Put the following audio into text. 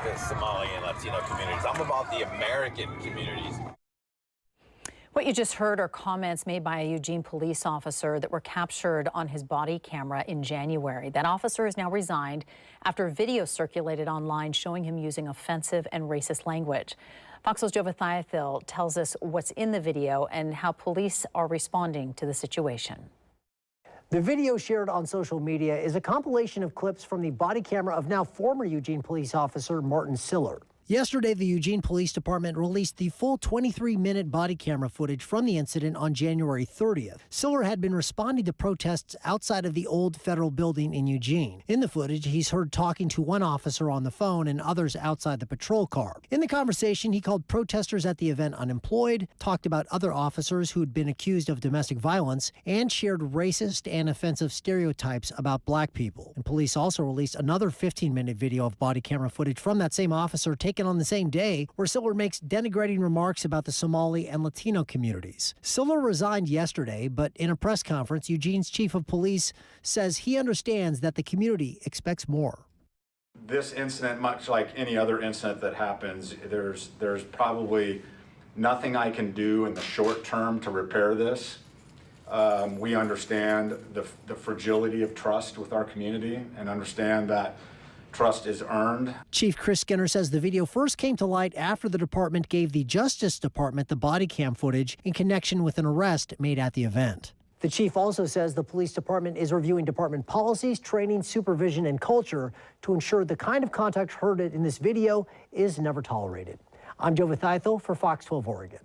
the Somali and Latino communities. I'm about the American communities. What you just heard are comments made by a Eugene police officer that were captured on his body camera in January. That officer is now resigned after video circulated online showing him using offensive and racist language. Fox's Jova Thiathil tells us what's in the video and how police are responding to the situation. The video shared on social media is a compilation of clips from the body camera of now former Eugene police officer Martin Siller. Yesterday, the Eugene Police Department released the full 23-minute body camera footage from the incident on January 30th. Siller had been responding to protests outside of the old federal building in Eugene. In the footage, he's heard talking to one officer on the phone and others outside the patrol car. In the conversation, he called protesters at the event unemployed, talked about other officers who'd been accused of domestic violence, and shared racist and offensive stereotypes about black people. And police also released another 15-minute video of body camera footage from that same officer taken on the same day, where Siller makes denigrating remarks about the Somali and Latino communities. Siller resigned yesterday, but in a press conference, Eugene's chief of police says he understands that the community expects more. This incident, much like any other incident that happens, there's probably nothing I can do in the short term to repair this. We understand the fragility of trust with our community and understand that trust is earned. Chief Chris Skinner says the video first came to light after the department gave the Justice Department the body cam footage in connection with an arrest made at the event. The chief also says the police department is reviewing department policies, training, supervision, and culture to ensure the kind of conduct heard in this video is never tolerated. I'm Jova Thiathil for Fox 12 Oregon.